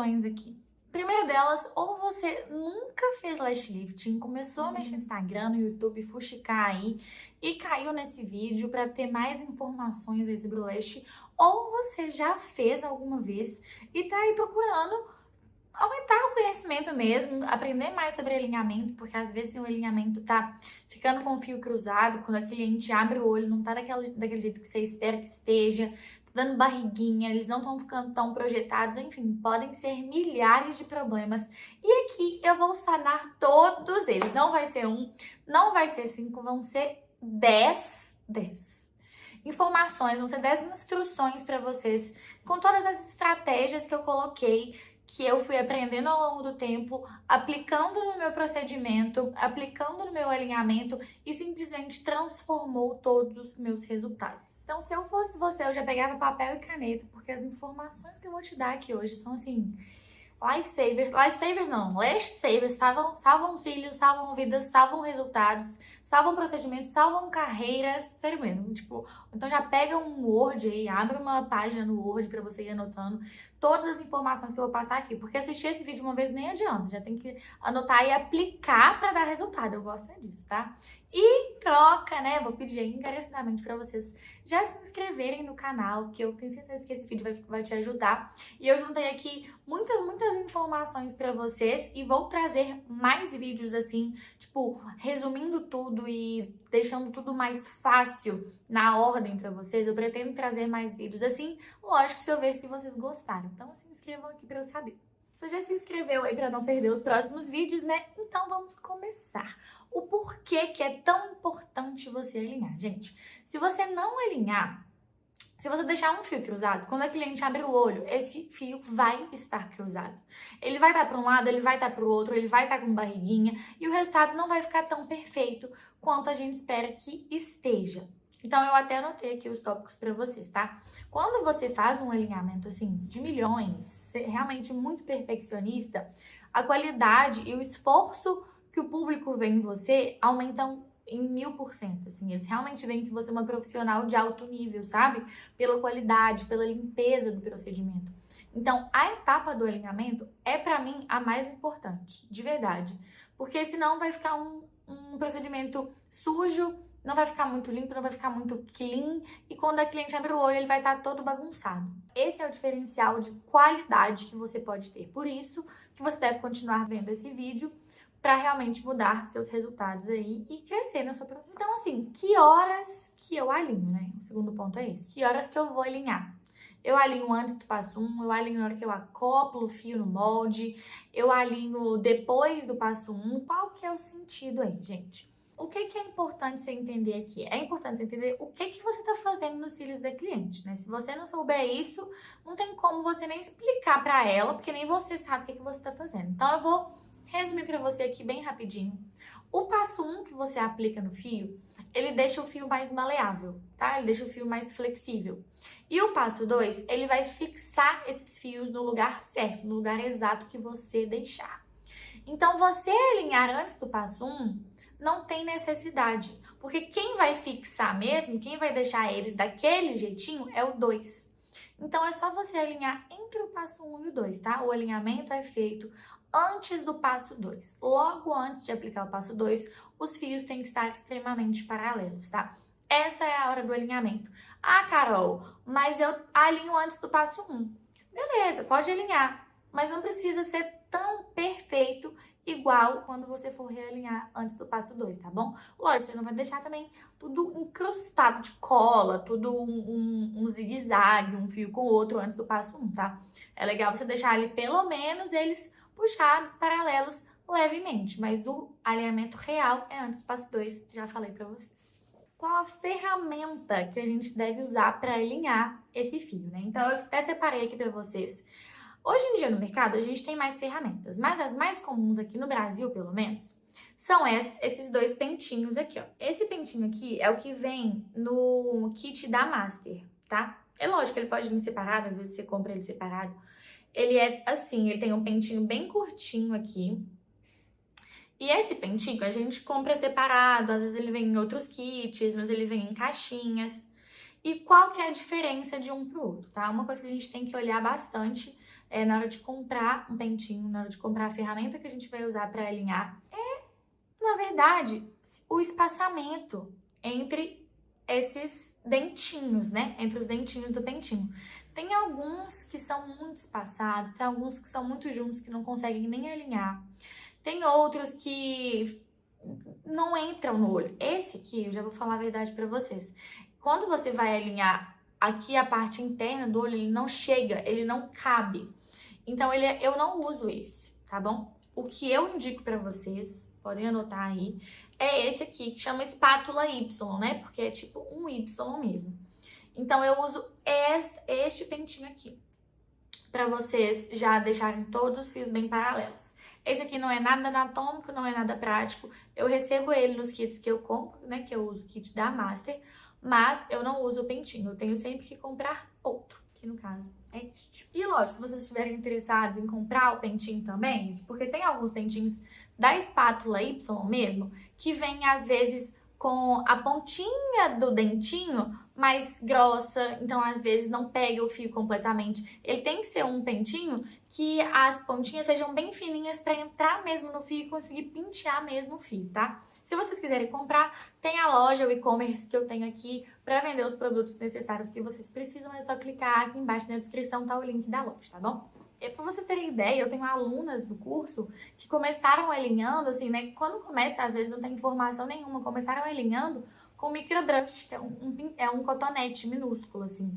questões aqui. Primeira delas, ou você nunca fez lash lifting, começou a mexer no Instagram, no YouTube, fuxicar aí e caiu nesse vídeo para ter mais informações aí sobre o lash, ou você já fez alguma vez e tá aí procurando aumentar o conhecimento mesmo, aprender mais sobre alinhamento, porque às vezes o alinhamento tá ficando com o fio cruzado, quando a cliente abre o olho, não tá daquele jeito que você espera que esteja, tá dando barriguinha, eles não estão ficando tão projetados, enfim, podem ser milhares de problemas. E aqui eu vou sanar todos eles, não vai ser um, não vai ser 5, vão ser 10 informações, vão ser 10 instruções para vocês, com todas as estratégias que eu coloquei, que eu fui aprendendo ao longo do tempo, aplicando no meu procedimento, aplicando no meu alinhamento e simplesmente transformou todos os meus resultados. Então, se eu fosse você, eu já pegava papel e caneta, porque as informações que eu vou te dar aqui hoje são assim, lifesavers não, lash savers, salvam cílios, salvam vidas, salvam resultados, salvam procedimentos, salvam carreiras, sério mesmo, tipo, então já pega um Word aí, abre uma página no Word pra você ir anotando todas as informações que eu vou passar aqui, porque assistir esse vídeo uma vez nem adianta, já tem que anotar e aplicar pra dar resultado, eu gosto disso, tá? E em troca, né, vou pedir encarecidamente pra vocês já se inscreverem no canal, que eu tenho certeza que esse vídeo vai te ajudar. E eu juntei aqui muitas informações pra vocês e vou trazer mais vídeos assim, tipo, resumindo tudo e deixando tudo mais fácil na ordem pra vocês. Eu pretendo trazer mais vídeos assim, lógico, se eu ver se vocês gostaram. Então se inscrevam aqui pra eu saber. Você já se inscreveu aí para não perder os próximos vídeos, né? Então vamos começar. O porquê que é tão importante você alinhar. Gente, se você não alinhar, se você deixar um fio cruzado, quando a cliente abre o olho, esse fio vai estar cruzado. Ele vai estar para um lado, ele vai estar para o outro, ele vai estar com barriguinha e o resultado não vai ficar tão perfeito quanto a gente espera que esteja. Então, eu até anotei aqui os tópicos para vocês, tá? Quando você faz um alinhamento, assim, de milhões, realmente muito perfeccionista, a qualidade e o esforço que o público vê em você aumentam em 1000%, assim. Eles realmente veem que você é uma profissional de alto nível, sabe? Pela qualidade, pela limpeza do procedimento. Então, a etapa do alinhamento é, pra mim, a mais importante, de verdade. Porque senão vai ficar um procedimento sujo, não vai ficar muito limpo, não vai ficar muito clean e quando a cliente abre o olho, ele vai estar todo bagunçado. Esse é o diferencial de qualidade que você pode ter. Por isso que você deve continuar vendo esse vídeo para realmente mudar seus resultados aí e crescer na sua profissão. Então, assim, que horas que eu alinho, né? O segundo ponto é esse. Que horas que eu vou alinhar? Eu alinho antes do passo 1, eu alinho na hora que eu acoplo o fio no molde, eu alinho depois do passo 1. Qual que é o sentido aí, gente? O que é importante você entender aqui? É importante você entender o que você está fazendo nos cílios da cliente, né? Se você não souber isso, não tem como você nem explicar para ela, porque nem você sabe o que você está fazendo. Então, eu vou resumir para você aqui bem rapidinho. O passo 1 que você aplica no fio, ele deixa o fio mais maleável, tá? Ele deixa o fio mais flexível. E o passo 2, ele vai fixar esses fios no lugar certo, no lugar exato que você deixar. Então, você alinhar antes do passo 1, não tem necessidade, porque quem vai fixar mesmo, quem vai deixar eles daquele jeitinho é o 2. Então, é só você alinhar entre o passo 1 e o 2, tá? O alinhamento é feito antes do passo 2. Logo antes de aplicar o passo 2, os fios têm que estar extremamente paralelos, tá? Essa é a hora do alinhamento. Ah, Carol, mas eu alinho antes do passo 1. Beleza, pode alinhar, mas não precisa ser tão perfeito igual quando você for realinhar antes do passo 2, tá bom? Lógico, você não vai deixar também tudo encrustado de cola, tudo um zigue-zague, um fio com o outro antes do passo 1, tá? É legal você deixar ali pelo menos eles puxados, paralelos, levemente, mas o alinhamento real é antes do passo 2, já falei pra vocês. Qual a ferramenta que a gente deve usar para alinhar esse fio, né? Então, eu até separei aqui pra vocês. Hoje em dia no mercado a gente tem mais ferramentas, mas as mais comuns aqui no Brasil, pelo menos, são esses dois pentinhos aqui, ó. Esse pentinho aqui é o que vem no kit da Master, tá? É lógico que ele pode vir separado, às vezes você compra ele separado. Ele é assim, ele tem um pentinho bem curtinho aqui. E esse pentinho a gente compra separado, às vezes ele vem em outros kits, mas ele vem em caixinhas. E qual que é a diferença de um pro outro, tá? Uma coisa que a gente tem que olhar bastante na hora de comprar um pentinho, na hora de comprar a ferramenta que a gente vai usar para alinhar, na verdade, o espaçamento entre esses dentinhos, né? Entre os dentinhos do pentinho. Tem alguns que são muito espaçados, tem alguns que são muito juntos, que não conseguem nem alinhar. Tem outros que não entram no olho. Esse aqui, eu já vou falar a verdade pra vocês. Quando você vai alinhar aqui a parte interna do olho, ele não chega, ele não cabe. Então, eu não uso esse, tá bom? O que eu indico pra vocês, podem anotar aí, é esse aqui, que chama espátula Y, né? Porque é tipo um Y mesmo. Então, eu uso este pentinho aqui, pra vocês já deixarem todos os fios bem paralelos. Esse aqui não é nada anatômico, não é nada prático. Eu recebo ele nos kits que eu compro, né? Que eu uso o kit da Master, mas eu não uso o pentinho. Eu tenho sempre que comprar outro, que no caso é este. E lógico, se vocês estiverem interessados em comprar o pentinho também, gente, porque tem alguns pentinhos da espátula Y mesmo, que vem às vezes com a pontinha do dentinho mais grossa, então às vezes não pega o fio completamente. Ele tem que ser um pentinho que as pontinhas sejam bem fininhas para entrar mesmo no fio e conseguir pentear mesmo o fio, tá? Se vocês quiserem comprar, tem a loja, o e-commerce que eu tenho aqui para vender os produtos necessários que vocês precisam. É só clicar aqui embaixo na descrição, tá o link da loja, tá bom? E pra vocês terem ideia, eu tenho alunas do curso que começaram alinhando, assim, né? Quando começa, às vezes não tem informação nenhuma, começaram alinhando com microbrush, que é um cotonete minúsculo, assim.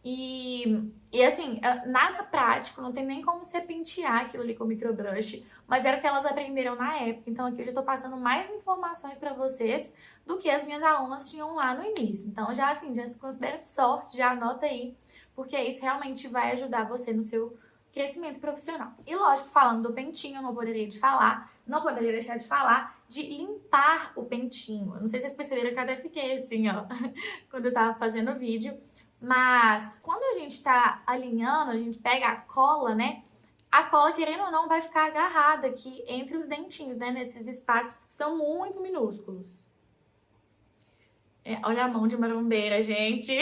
E assim, nada prático, não tem nem como você pentear aquilo ali com microbrush, mas era o que elas aprenderam na época. Então aqui eu já tô passando mais informações pra vocês do que as minhas alunas tinham lá no início. Então já assim, já se considera de sorte, já anota aí, porque isso realmente vai ajudar você no seu crescimento profissional. E lógico, falando do pentinho, eu não poderia deixar de falar de limpar o pentinho. Eu não sei se vocês perceberam que eu até fiquei assim, ó, quando eu tava fazendo o vídeo. Mas quando a gente tá alinhando, a gente pega a cola, né? A cola, querendo ou não, vai ficar agarrada aqui entre os dentinhos, né? Nesses espaços que são muito minúsculos. Olha a mão de marombeira, gente.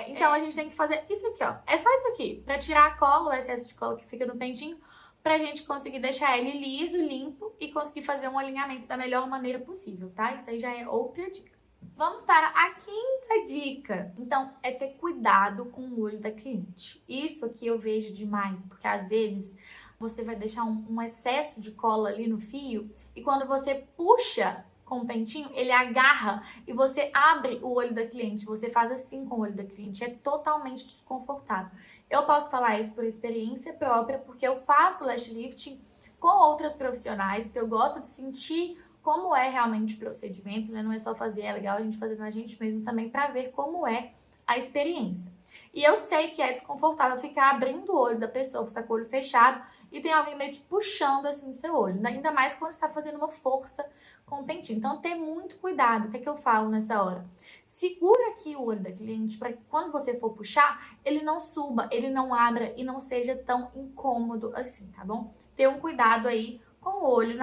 Então a gente tem que fazer isso aqui, ó. É só isso aqui, pra tirar a cola, o excesso de cola que fica no pentinho, pra gente conseguir deixar ele liso, limpo e conseguir fazer um alinhamento da melhor maneira possível, tá? Isso aí já é outra dica. Vamos para a quinta dica. Então, é ter cuidado com o olho da cliente. Isso aqui eu vejo demais, porque às vezes você vai deixar um excesso de cola ali no fio e quando você puxa com o pentinho, ele agarra e você abre o olho da cliente. Você faz assim com o olho da cliente. É totalmente desconfortável. Eu posso falar isso por experiência própria, porque eu faço lash lifting com outras profissionais, porque eu gosto de sentir como é realmente o procedimento, né? Não é só fazer, é legal a gente fazer na gente mesmo também para ver como é a experiência. E eu sei que é desconfortável ficar abrindo o olho da pessoa, você tá com o olho fechado e tem alguém meio que puxando assim no seu olho, ainda mais quando você tá fazendo uma força com o pentinho. Então, ter muito cuidado. O que é que eu falo nessa hora? Segura aqui o olho da cliente para que quando você for puxar, ele não suba, ele não abra e não seja tão incômodo assim, tá bom? Ter um cuidado aí com o olho,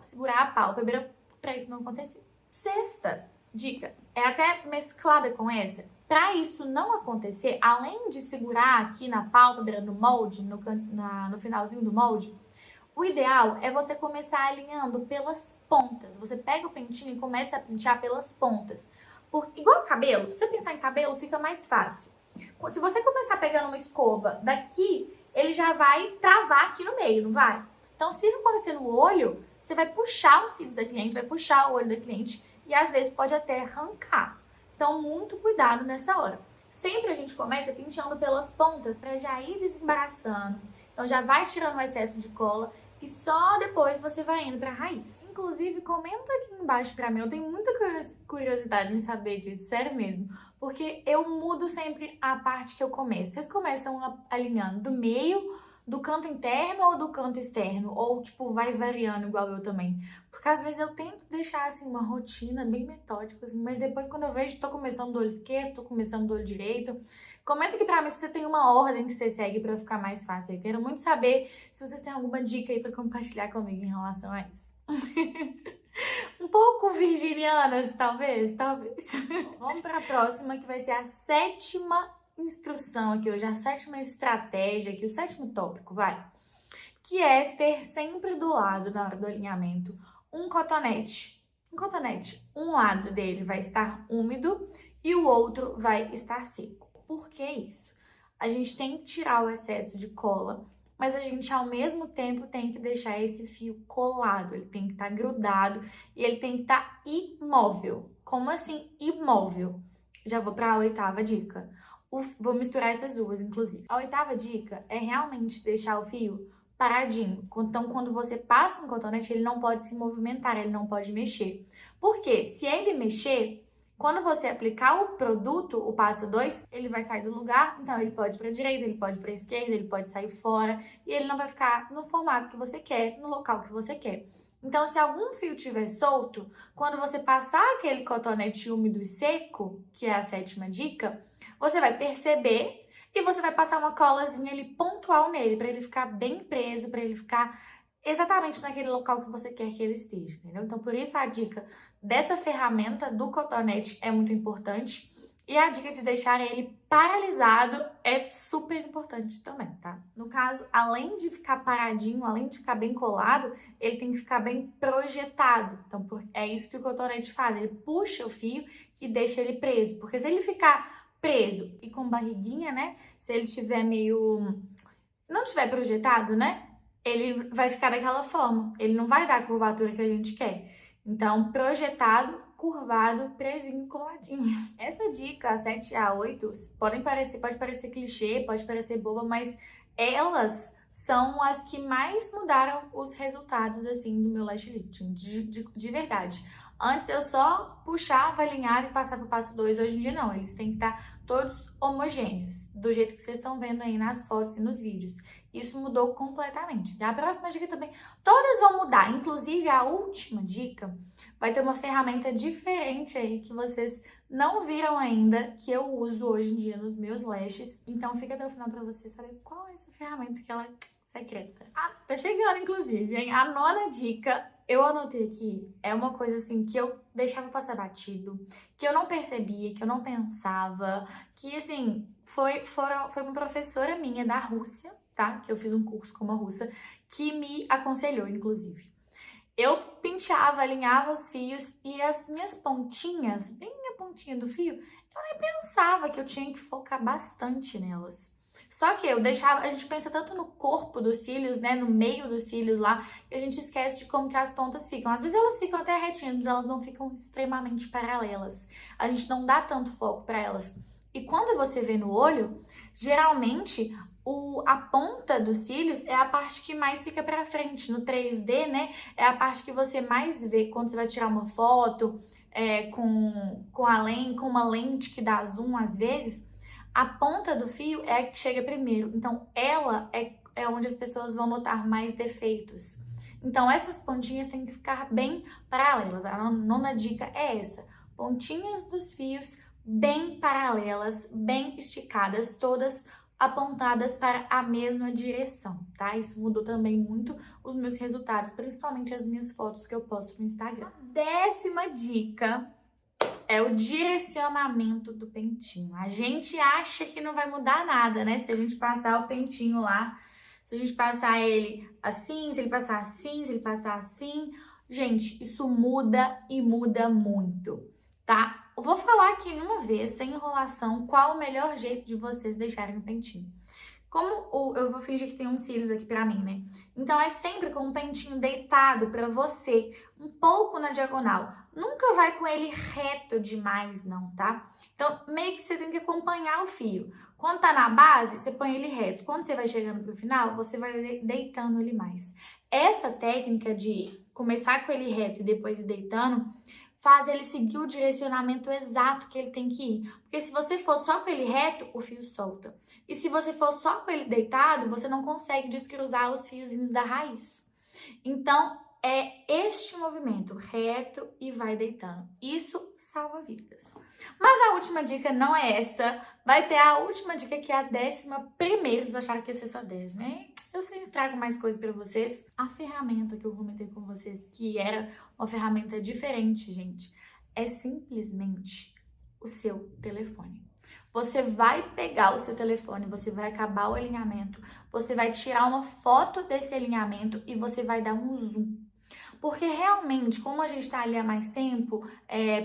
segurar a pálpebra para isso não acontecer. Sexta dica, é até mesclada com essa. Para isso não acontecer, além de segurar aqui na pálpebra, no molde, no finalzinho do molde, o ideal é você começar alinhando pelas pontas. Você pega o pentinho e começa a pentear pelas pontas. Igual cabelo, se você pensar em cabelo, fica mais fácil. Se você começar pegando uma escova daqui, ele já vai travar aqui no meio, não vai? Então, se acontecer no olho, você vai puxar os cílios da cliente, vai puxar o olho da cliente e às vezes pode até arrancar. Então, muito cuidado nessa hora. Sempre a gente começa penteando pelas pontas para já ir desembaraçando. Então, já vai tirando o excesso de cola e só depois você vai indo para a raiz. Inclusive, comenta aqui embaixo para mim. Eu tenho muita curiosidade em saber disso, sério mesmo. Porque eu mudo sempre a parte que eu começo. Vocês começam alinhando do meio, do canto interno ou do canto externo? Ou, tipo, vai variando igual eu também? Porque às vezes eu tento deixar, assim, uma rotina bem metódica, assim, mas depois quando eu vejo, tô começando do olho esquerdo, tô começando do olho direito. Comenta aqui pra mim se você tem uma ordem que você segue pra ficar mais fácil. Eu quero muito saber se vocês têm alguma dica aí pra compartilhar comigo em relação a isso. Um pouco virginianas, talvez. Vamos pra próxima, que vai ser a sétima instrução aqui hoje, a 7ª estratégia aqui, o 7º tópico, vai. Que é ter sempre do lado, na hora do alinhamento, um cotonete. Um cotonete, um lado dele vai estar úmido e o outro vai estar seco. Por que isso? A gente tem que tirar o excesso de cola, mas a gente ao mesmo tempo tem que deixar esse fio colado, ele tem que estar grudado e ele tem que estar imóvel. Como assim imóvel? Já vou para a 8ª dica. Vou misturar essas duas, inclusive. A 8ª dica é realmente deixar o fio paradinho. Então, quando você passa um cotonete, ele não pode se movimentar, ele não pode mexer. Por quê? Se ele mexer, quando você aplicar o produto, o passo 2, ele vai sair do lugar, então ele pode ir para a direita, ele pode ir para a esquerda, ele pode sair fora e ele não vai ficar no formato que você quer, no local que você quer. Então, se algum fio estiver solto, quando você passar aquele cotonete úmido e seco, que é a 7ª dica, você vai perceber e você vai passar uma colazinha ali pontual nele, para ele ficar bem preso, para ele ficar exatamente naquele local que você quer que ele esteja, entendeu? Então, por isso a dica dessa ferramenta do cotonete é muito importante. E a dica de deixar ele paralisado é super importante também, tá? No caso, além de ficar paradinho, além de ficar bem colado, ele tem que ficar bem projetado. Então, é isso que o cotonete faz. Ele puxa o fio e deixa ele preso. Porque se ele ficar preso e com barriguinha, né? Se ele tiver meio... não tiver projetado, né? Ele vai ficar daquela forma. Ele não vai dar a curvatura que a gente quer. Então, projetado, curvado, presinho, coladinho. Essa dica, a 7 e a 8, pode parecer clichê, pode parecer boba, mas elas são as que mais mudaram os resultados, assim, do meu lash lifting, de verdade. Antes eu só puxava, alinhava e passava o passo 2, hoje em dia não, eles têm que estar todos homogêneos, do jeito que vocês estão vendo aí nas fotos e nos vídeos. Isso mudou completamente. E a próxima dica também, todas vão mudar, inclusive a última dica vai ter uma ferramenta diferente aí que vocês não viram ainda, que eu uso hoje em dia nos meus lashes. Então fica até o final pra você saber qual é essa ferramenta que ela é secreta. Ah, tá chegando inclusive, hein? A 9ª dica, eu anotei aqui, é uma coisa assim que eu deixava passar batido, que eu não percebia, que eu não pensava, que assim, foi uma professora minha da Rússia, tá? Que eu fiz um curso com uma russa, que me aconselhou, inclusive. Eu penteava, alinhava os fios e as minhas pontinhas, bem a pontinha do fio, eu nem pensava que eu tinha que focar bastante nelas. Só que eu deixava, a gente pensa tanto no corpo dos cílios, né, no meio dos cílios lá, que a gente esquece de como que as pontas ficam. Às vezes elas ficam até retinhas, mas elas não ficam extremamente paralelas. A gente não dá tanto foco para elas. E quando você vê no olho, geralmente a ponta dos cílios é a parte que mais fica pra frente. No 3D, né, é a parte que você mais vê quando você vai tirar uma foto com uma lente que dá zoom às vezes. A ponta do fio é a que chega primeiro. Então, ela é onde as pessoas vão notar mais defeitos. Então, essas pontinhas têm que ficar bem paralelas. A 9ª dica é essa. Pontinhas dos fios bem paralelas, bem esticadas, todas apontadas para a mesma direção, tá? Isso mudou também muito os meus resultados, principalmente as minhas fotos que eu posto no Instagram. A 10ª dica é o direcionamento do pentinho. A gente acha que não vai mudar nada, né? Se a gente passar o pentinho lá, se a gente passar ele assim, se ele passar assim, se ele passar assim. Gente, isso muda e muda muito, tá? Eu vou falar aqui de uma vez, sem enrolação, qual o melhor jeito de vocês deixarem o pentinho. Como eu vou fingir que tem uns cílios aqui pra mim, né? Então, é sempre com o pentinho deitado pra você, um pouco na diagonal. Nunca vai com ele reto demais, não, tá? Então, meio que você tem que acompanhar o fio. Quando tá na base, você põe ele reto. Quando você vai chegando pro final, você vai deitando ele mais. Essa técnica de começar com ele reto e depois ir deitando faz ele seguir o direcionamento exato que ele tem que ir. Porque se você for só com ele reto, o fio solta. E se você for só com ele deitado, você não consegue descruzar os fiozinhos da raiz. Então, é este movimento, reto e vai deitando. Isso salva vidas. Mas a última dica não é essa. Vai ter a última dica, que é a 11ª. Vocês acharam que ia ser só 10, né? Eu sempre trago mais coisas pra vocês. A ferramenta que eu comentei com vocês, que era uma ferramenta diferente, gente, é simplesmente o seu telefone. Você vai pegar o seu telefone, você vai acabar o alinhamento, você vai tirar uma foto desse alinhamento e você vai dar um zoom. Porque realmente, como a gente tá ali há mais tempo,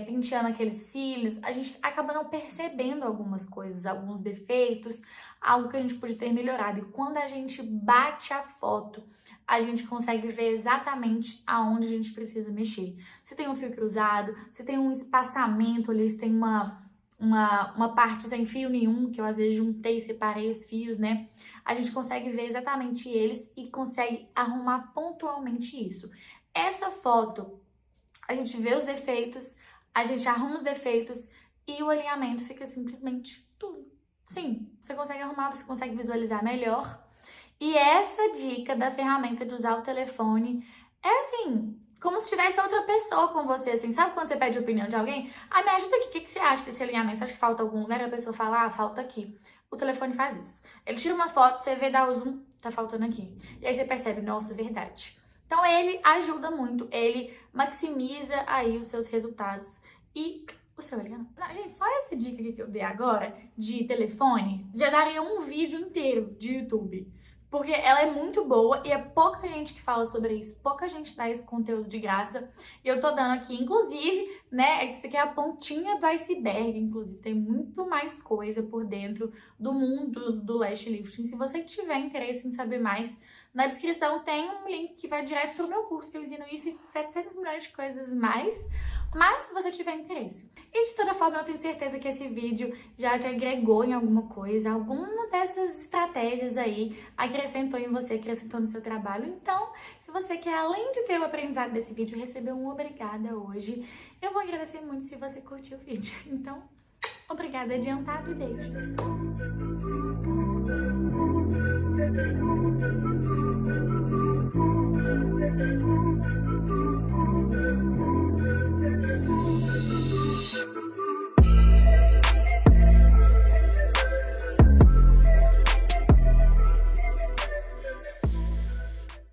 penteando aqueles cílios, a gente acaba não percebendo algumas coisas, alguns defeitos, algo que a gente pode ter melhorado. E quando a gente bate a foto, a gente consegue ver exatamente aonde a gente precisa mexer. Se tem um fio cruzado, se tem um espaçamento ali, se tem uma parte sem fio nenhum, que eu às vezes juntei e separei os fios, né? A gente consegue ver exatamente eles e consegue arrumar pontualmente isso. Essa foto, a gente vê os defeitos, a gente arruma os defeitos e o alinhamento fica simplesmente tudo. Sim, você consegue arrumar, você consegue visualizar melhor. E essa dica da ferramenta de usar o telefone é assim, como se tivesse outra pessoa com você, assim, sabe quando você pede a opinião de alguém? Ah, me ajuda aqui, o que você acha desse alinhamento? Você acha que falta algum lugar? A pessoa fala, ah, falta aqui. O telefone faz isso. Ele tira uma foto, você vê, dá o zoom, tá faltando aqui. E aí você percebe, nossa, verdade. Então ele ajuda muito, ele maximiza aí os seus resultados e o seu alinhamento. Não, gente, só essa dica aqui que eu dei agora de telefone já daria um vídeo inteiro de YouTube. Porque ela é muito boa e é pouca gente que fala sobre isso, pouca gente dá esse conteúdo de graça. E eu tô dando aqui, inclusive, né, isso aqui é a pontinha do iceberg, inclusive, tem muito mais coisa por dentro do mundo do lash lifting. Se você tiver interesse em saber mais, na descrição tem um link que vai direto pro meu curso, que eu ensino isso e 700 milhões de coisas mais. Mas se você tiver interesse. E de toda forma, eu tenho certeza que esse vídeo já te agregou em alguma coisa, alguma dessas estratégias aí acrescentou em você, acrescentou no seu trabalho. Então, se você quer, além de ter o aprendizado desse vídeo, receber um obrigada hoje, eu vou agradecer muito se você curtiu o vídeo. Então, obrigada adiantado e beijos!